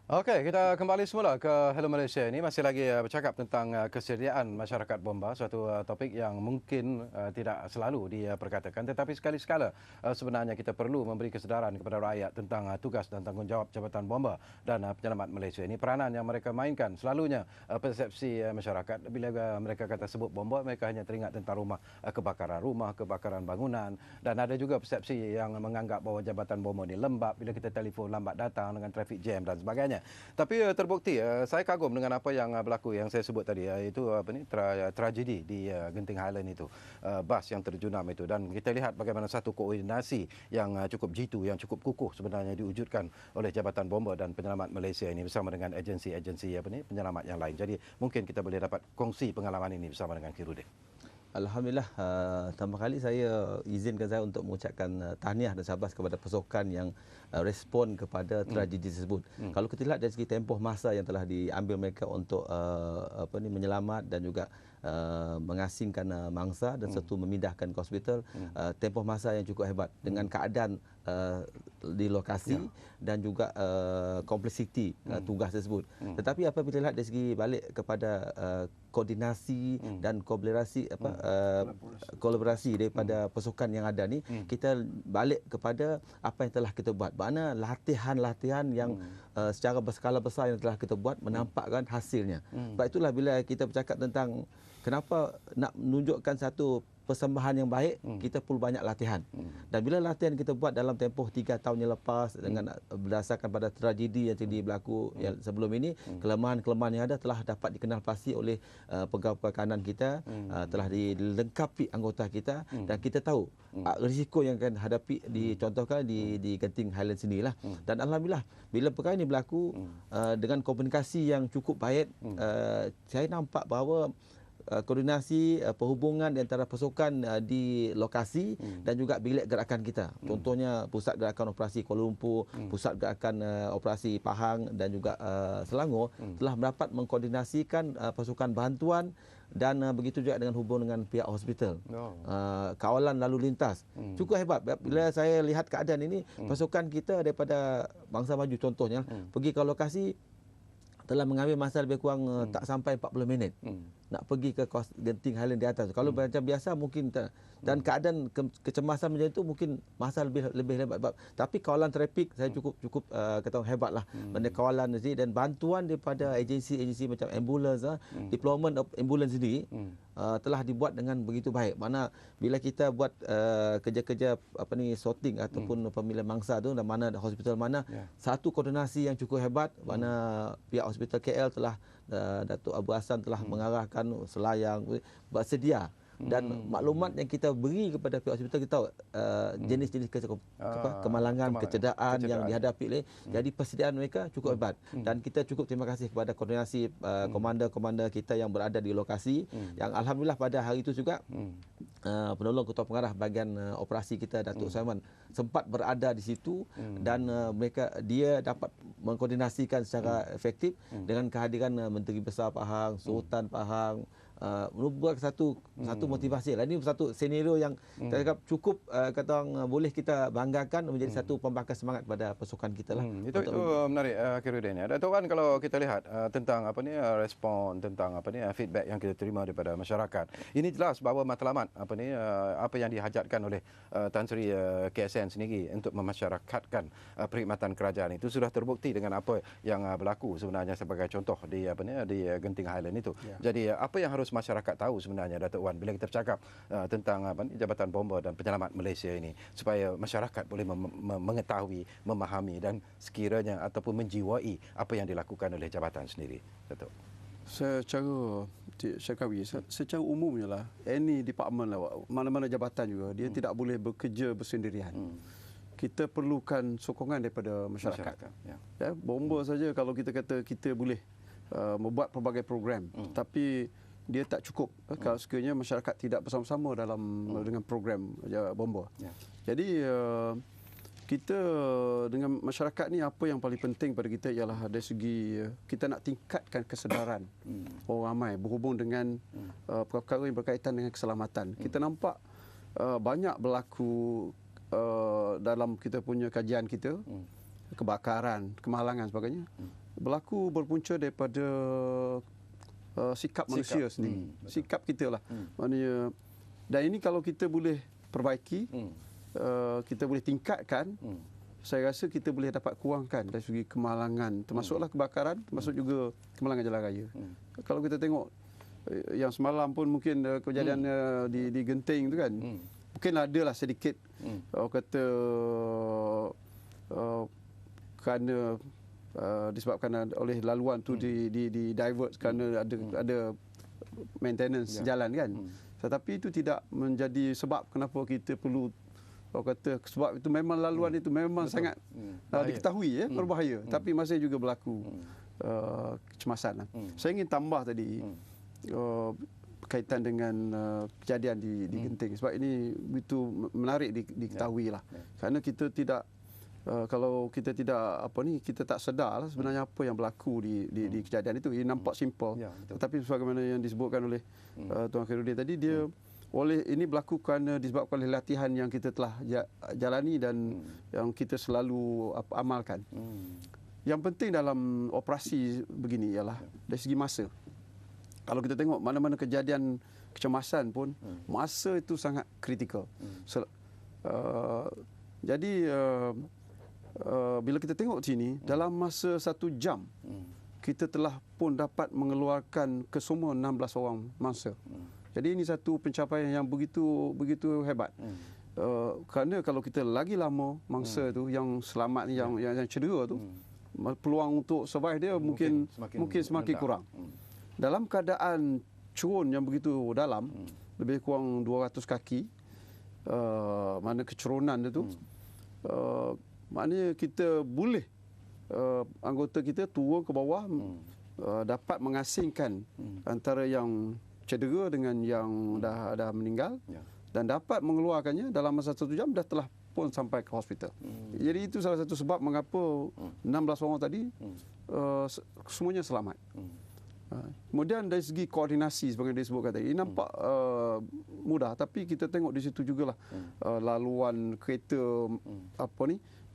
Okey, kita kembali semula ke Hello Malaysia ini masih lagi bercakap tentang kesediaan masyarakat bomba, suatu topik yang mungkin tidak selalu diperkatakan, tetapi sekali-sekala sebenarnya kita perlu memberi kesedaran kepada rakyat tentang tugas dan tanggungjawab Jabatan Bomba dan Penyelamat Malaysia ini. Peranan yang mereka mainkan selalunya persepsi masyarakat bila mereka kata sebut bomba, mereka hanya teringat tentang rumah kebakaran bangunan, dan ada juga persepsi yang menganggap bahawa Jabatan Bomba ini lembab bila kita telefon lambat datang dengan traffic jam dan sebagainya. Tapi terbukti saya kagum dengan apa yang berlaku yang saya sebut tadi, iaitu tragedi di Genting Highland itu, bas yang terjunam itu, dan kita lihat bagaimana satu koordinasi yang cukup jitu, yang cukup kukuh sebenarnya diwujudkan oleh Jabatan Bomba dan Penyelamat Malaysia ini bersama dengan agensi-agensi penyelamat yang lain. Jadi mungkin kita boleh dapat kongsi pengalaman ini bersama dengan Khairuddin. Alhamdulillah, pertama kali saya izinkan saya untuk mengucapkan tahniah dan syabas kepada pasukan yang respon kepada tragedi tersebut. Kalau kita lihat dari segi tempoh masa yang telah diambil mereka untuk menyelamat dan juga mengasingkan mangsa dan serta memindahkan ke hospital, tempoh masa yang cukup hebat dengan keadaan di lokasi dan juga kompleksiti tugas tersebut. Tetapi apabila lihat dari segi balik kepada koordinasi dan kolaborasi daripada pasukan yang ada ni, kita balik kepada apa yang telah kita buat. Mana latihan-latihan yang secara berskala besar yang telah kita buat menampakkan hasilnya. Sebab itulah bila kita bercakap tentang kenapa nak menunjukkan satu persembahan yang baik, kita perlu banyak latihan. Dan bila latihan kita buat dalam tempoh 3 tahun yang lepas dengan berdasarkan pada tragedi yang terjadi berlaku yang sebelum ini, kelemahan-kelemahan yang ada telah dapat dikenal pasti oleh pegawai kanan kita, telah dilengkapi anggota kita, dan kita tahu risiko yang akan hadapi dicontohkan di Genting Highlands sinilah. Dan alhamdulillah bila perkara ini berlaku dengan komunikasi yang cukup baik, saya nampak bahawa koordinasi perhubungan di antara pasukan di lokasi dan juga bilik gerakan kita. Contohnya Pusat Gerakan Operasi Kuala Lumpur, Pusat Gerakan Operasi Pahang dan juga Selangor telah dapat mengkoordinasikan pasukan bantuan dan begitu juga dengan hubung dengan pihak hospital. Kawalan lalu lintas. Cukup hebat. Bila saya lihat keadaan ini, pasukan kita daripada Bangsa Maju contohnya pergi ke lokasi telah mengambil masa lebih kurang tak sampai 40 minit nak pergi ke Genting Highland di atas. Kalau macam biasa mungkin tak. Dan keadaan kecemasan macam itu mungkin masa lebih hebat. Tapi kawalan trafik saya cukup kata hebatlah. Benda kawalan ni dan bantuan daripada agensi-agensi macam ambulans, deployment of ambulans sendiri telah dibuat dengan begitu baik. Mana bila kita buat kerja-kerja sorting ataupun pemilihan mangsa tu, dan mana hospital mana, satu koordinasi yang cukup hebat, mana pihak hospital KL telah Datuk Abu Hassan telah mengarahkan selayang bersedia, dan maklumat yang kita beri kepada pihak hospital, kita tahu jenis-jenis kemalangan, kecederaan yang dihadapi. Jadi persediaan mereka cukup hebat, dan kita cukup terima kasih kepada koordinasi komander-komander kita yang berada di lokasi, yang alhamdulillah pada hari itu juga penolong ketua pengarah bahagian operasi kita, Datuk Saiman, sempat berada di situ, dan dia dapat mengkoordinasikan secara efektif dengan kehadiran Menteri Besar Pahang, Sultan Pahang, membuat satu motivasi. Ini satu senario yang saya cakap cukup boleh kita banggakan, menjadi satu pembakar semangat pada pasukan kita lah. Itu menarik, Khairuddin. Datuk Wan, kalau kita lihat tentang respon tentang feedback yang kita terima daripada masyarakat, ini jelas bahawa matlamat apa yang dihajatkan oleh Tan Sri KSN sendiri untuk memasyarakatkan perkhidmatan kerajaan itu sudah terbukti dengan apa yang berlaku sebenarnya sebagai contoh di Genting Highland itu. Jadi apa yang harus masyarakat tahu sebenarnya, Datuk Wan, bila kita bercakap tentang Jabatan Bomba dan Penyelamat Malaysia ini, supaya masyarakat boleh mengetahui, memahami dan sekiranya ataupun menjiwai apa yang dilakukan oleh jabatan sendiri, Datuk? Secara umumnya lah, any department lah, mana-mana jabatan juga, dia tidak boleh bekerja bersendirian. Kita perlukan sokongan daripada masyarakat. Bomba saja kalau kita kata kita boleh membuat pelbagai program, tapi dia tak cukup kalau sekiranya masyarakat tidak bersama-sama dengan program bomba. Jadi kita dengan masyarakat ni, apa yang paling penting pada kita ialah dari segi kita nak tingkatkan kesedaran orang ramai berhubung dengan perkara yang berkaitan dengan keselamatan. Kita nampak banyak berlaku dalam kita punya kajian kita, kebakaran, kemalangan sebagainya. berlaku berpunca daripada sikap manusia sendiri. Sikap kita lah. Maknanya, dan ini kalau kita boleh perbaiki, kita boleh tingkatkan, saya rasa kita boleh dapat kurangkan dari segi kemalangan, termasuklah kebakaran, termasuk juga kemalangan jalan raya. Kalau kita tengok yang semalam pun mungkin kejadian di Genting tu kan, mungkin adalah sedikit kata kerana disebabkan oleh laluan tu di divert kerana ada maintenance jalan kan. Tetapi itu tidak menjadi sebab kenapa kita perlu kata, sebab itu memang laluan itu memang sangat diketahui berbahaya, tapi masih juga berlaku kecemasan. Saya ingin tambah tadi berkaitan dengan kejadian di Genting, sebab ini begitu menarik diketahui lah. Kerana kita tidak kalau kita tidak kita tak sedar lah sebenarnya apa yang berlaku di kejadian itu. Ini nampak simple, tetapi sebagaimana yang disebutkan oleh Tuan Khairuddin tadi, dia ini berlaku kerana disebabkan oleh latihan yang kita telah jalani dan yang kita selalu amalkan. Yang penting dalam operasi begini ialah dari segi masa. Kalau kita tengok mana-mana kejadian kecemasan pun, masa itu sangat kritikal. Jadi bila kita tengok sini, dalam masa 1 jam, kita telah pun dapat mengeluarkan kesemua 16 orang mangsa. Jadi ini satu pencapaian yang begitu hebat. Kerana kalau kita lagi lama mangsa tu yang selamat ni, yang cedera tu, peluang untuk survive dia mungkin semakin kurang. Dalam keadaan curun yang begitu dalam, lebih kurang 200 kaki, mana kecerunan dia tu, maknanya kita boleh anggota kita turun ke bawah, dapat mengasingkan antara yang cedera dengan yang dah meninggal, dan dapat mengeluarkannya dalam masa 1 jam, dah telah pun sampai ke hospital. Jadi itu salah satu sebab mengapa 16 orang tadi semuanya selamat. Kemudian dari segi koordinasi sebagai disebutkan tadi, ini nampak mudah, tapi kita tengok di situ jugalah laluan kereta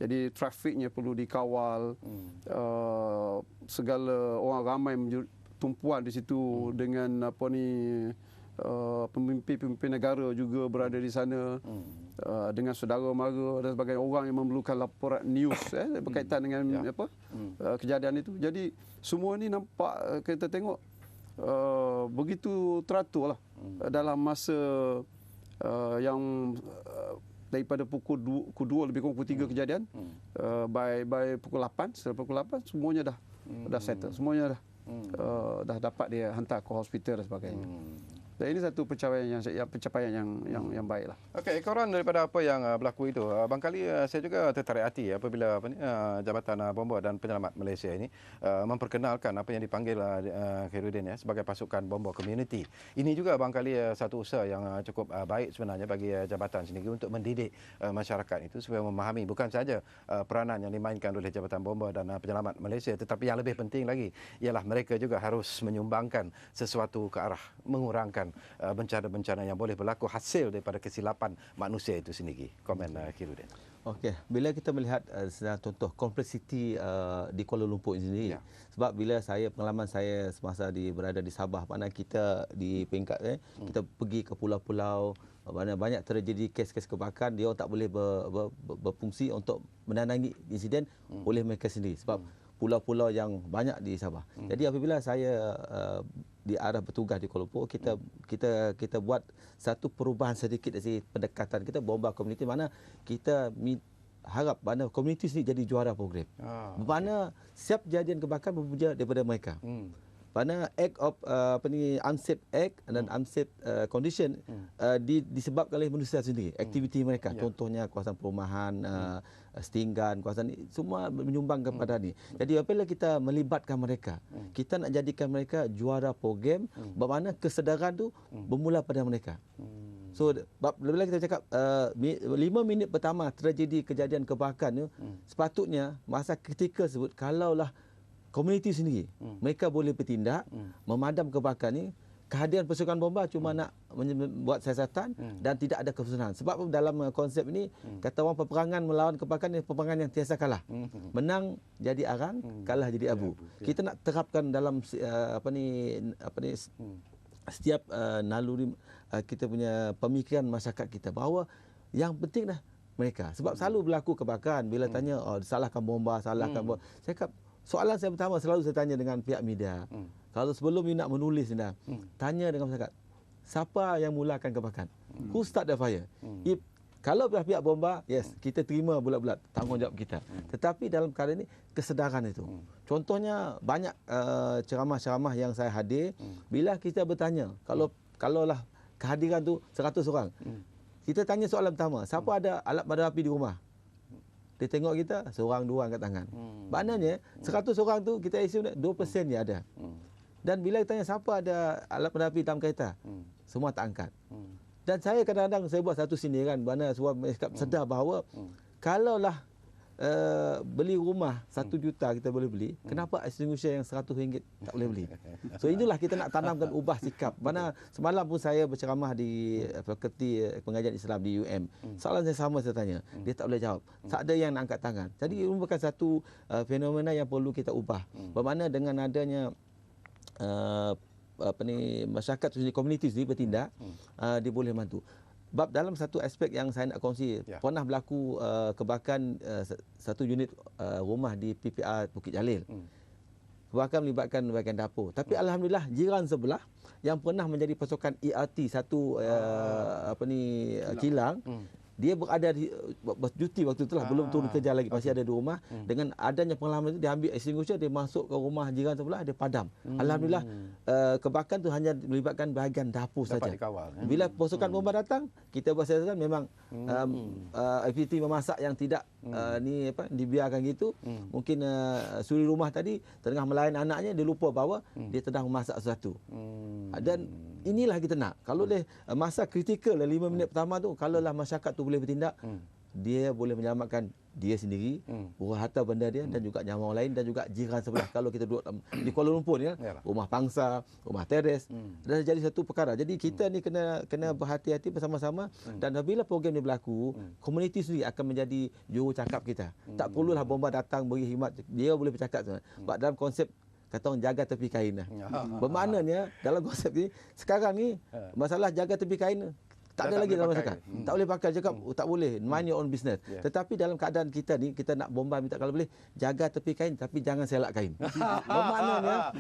jadi trafiknya perlu dikawal, segala orang ramai tumpuan di situ dengan pemimpin-pemimpin negara juga berada di sana, dengan saudara mara dan sebagainya, orang yang memerlukan laporan news berkaitan dengan kejadian itu. Jadi semua ini nampak, kita tengok begitu teratur lah dalam masa yang daripada pukul 2 lebih kurang pukul 3 kejadian, by pukul 8, setelah pukul 8 semuanya dah settle, semuanya dah dapat dia hantar ke hospital dan sebagainya. Dan ini satu pencapaian yang baiklah. Okey, ekoran daripada apa yang berlaku itu, barangkali saya juga tertarik hati apabila Jabatan Bomba dan Penyelamat Malaysia ini memperkenalkan apa yang dipanggil Khairuddin sebagai pasukan bomba community. Ini juga barangkali satu usaha yang cukup baik sebenarnya bagi jabatan sendiri untuk mendidik masyarakat itu supaya memahami bukan saja peranan yang dimainkan oleh Jabatan Bomba dan Penyelamat Malaysia, tetapi yang lebih penting lagi ialah mereka juga harus menyumbangkan sesuatu ke arah mengurangkan bencana-bencana yang boleh berlaku hasil daripada kesilapan manusia itu sendiri. Komen Khairuddin. Okey, bila kita melihat contoh kompleksiti di Kuala Lumpur sendiri, sebab bila pengalaman saya semasa berada di Sabah, mana kita di peringkat kita pergi ke pulau-pulau, mana banyak terjadi kes-kes kebakaran, dia tak boleh berfungsi untuk menandangi insiden oleh mereka sendiri sebab pulau-pulau yang banyak di Sabah. Jadi apabila saya di arah bertugas di Kuala Lumpur, kita buat satu perubahan sedikit dari pendekatan kita bomba community, mana kita harap mana community sendiri jadi juara program. Mana setiap kejadian kebakaran berpunca daripada mereka. Mana act of unsafe act dan unsafe condition disebabkan oleh manusia sendiri, aktiviti mereka. Contohnya kawasan perumahan, setinggan, kawasan ini semua menyumbang kepada ni. Jadi apabila kita melibatkan mereka, kita nak jadikan mereka juara program, bermakna kesedaran tu bermula pada mereka. So bila kita cakap 5 minit pertama terjadi kejadian kebakaran tu, sepatutnya masa ketika sebut kalaulah komuniti sendiri mereka boleh bertindak memadam kebakaran ni, kehadiran pasukan bomba cuma nak buat siasatan dan tidak ada kesusahan. Sebab dalam konsep ini kata orang peperangan melawan kebakaran ni peperangan yang tiasa kalah. Menang jadi arang, kalah jadi abu. Kita nak terapkan dalam setiap naluri kita punya pemikiran masyarakat kita bahawa yang penting dah mereka. Sebab selalu berlaku kebakaran bila tanya salahkan bomba, salahkan bomba. Saya kata soalan saya pertama selalu saya tanya dengan pihak media. Kalau sebelum you nak menulis dah, tanya dengan masyarakat, siapa yang mulakan kebakaran? Who start the fire? Kalau pihak bomba, yes, kita terima bulat-bulat tanggungjawab kita. Tetapi dalam keadaan ini kesedaran itu. Contohnya banyak ceramah-ceramah yang saya hadir, bila kita bertanya, kalaulah kehadiran tu 100 orang, kita tanya soalan pertama, siapa ada alat padam api di rumah? Dia tengok kita, seorang dua angkat tangan. Maknanya 100 orang tu kita assume 2% dia ada. Dan bila kita tanya siapa ada alat padam api dalam kereta, semua tak angkat. Dan saya kadang-kadang saya buat satu sindiran, mana semua sedar bahawa kalaulah beli rumah 1 juta kita boleh beli, kenapa extinguisher yang RM100 tak boleh beli? So inilah kita nak tanamkan ubah sikap. Mana semalam pun saya berceramah di Fakulti Pengajian Islam di UM. Soalan saya sama saya tanya, dia tak boleh jawab. Tak ada yang nak angkat tangan. Jadi ini merupakan satu fenomena yang perlu kita ubah. Bermakna dengan adanya masyarakat sendiri, komuniti sendiri bertindak, dia boleh bantu. Sebab dalam satu aspek yang saya nak kongsi, pernah berlaku kebakaran satu unit rumah di PPR Bukit Jalil. Kebakaran melibatkan bahagian dapur. Tapi alhamdulillah jiran sebelah yang pernah menjadi pasukan ERT satu kilang, dia berada di bercuti waktu itulah, belum turun kerja lagi, masih ada di rumah. Dengan adanya pengalaman itu, dia ambil extinguisher, dia masuk ke rumah jiran sebelah, dia padam. Alhamdulillah kebakaran itu hanya melibatkan bahagian dapur saja. Bila pasukan bomba datang, kita buat siasatan memang aktiviti memasak yang tidak dibiarkan gitu. Mungkin suri rumah tadi tengah melayan anaknya, dia lupa bahawa dia sedang memasak sesuatu. Dan inilah kita nak. Kalau masa kritikal 5 minit pertama tu, kalaulah masyarakat tu boleh bertindak, dia boleh menyelamatkan dia sendiri, harta benda dia dan juga nyawa orang lain dan juga jiran sebelah. Kalau kita duduk di Kuala Lumpur ni, rumah pangsa, rumah teres, dah jadi satu perkara. Jadi kita ni kena berhati-hati bersama-sama, dan apabila program ni berlaku, komuniti sendiri akan menjadi juru cakap kita. Tak perlulah bomba datang beri khidmat, dia boleh bercakap sebenarnya. Sebab dalam konsep kata orang jaga tepi kain lah. Bermaknanya dalam konsep ni sekarang ni masalah jaga tepi kain tak ada lagi dalam masyarakat. Tak boleh pakai, cakap tak boleh, mind your own business. Tetapi dalam keadaan kita ni, kita nak bomba minta kalau boleh jaga tepi kain tapi jangan selak kain. Bermaknanya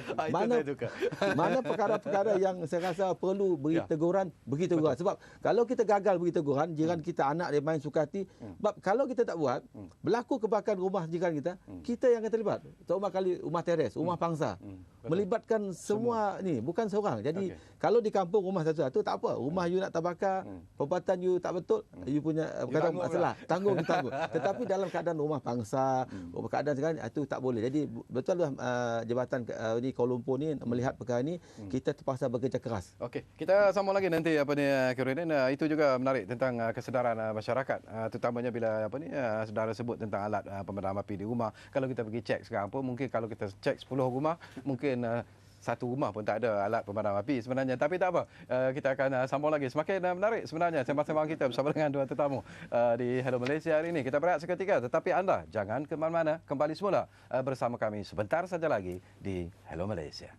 mana perkara-perkara yang saya rasa perlu beri teguran, beri teguran. Sebab kalau kita gagal beri teguran, jiran kita anak dia main suka hati. Sebab kalau kita tak buat, berlaku kebakaran rumah jiran kita, kita yang akan terlibat. Rumah teres, rumah pangsa. Melibatkan semua ni, bukan seorang. Jadi kalau di kampung rumah satu-satu tak apa, rumah you nak terbakar, perbuatan you tak betul, you punya kata masalah, tanggung. Tetapi dalam keadaan rumah pangsa, keadaan sekarang itu tak boleh. Jadi betul lah Jabatan di Kuala Lumpur ni melihat perkara ni, kita terpaksa bekerja keras. Okey, kita sambung lagi nanti Khairuddin. Itu juga menarik tentang kesedaran masyarakat, terutamanya bila saudara sebut tentang alat pemadam api di rumah. Kalau kita pergi cek sekarang pun, mungkin kalau kita cek 10 rumah, mungkin satu rumah pun tak ada alat pemadam api sebenarnya. Tapi tak apa, kita akan sambung lagi. Semakin menarik sebenarnya sembang-sembang kita bersama dengan dua tetamu di Hello Malaysia hari ini. Kita berehat seketika, tetapi anda jangan ke mana-mana. Kembali semula bersama kami sebentar saja lagi di Hello Malaysia.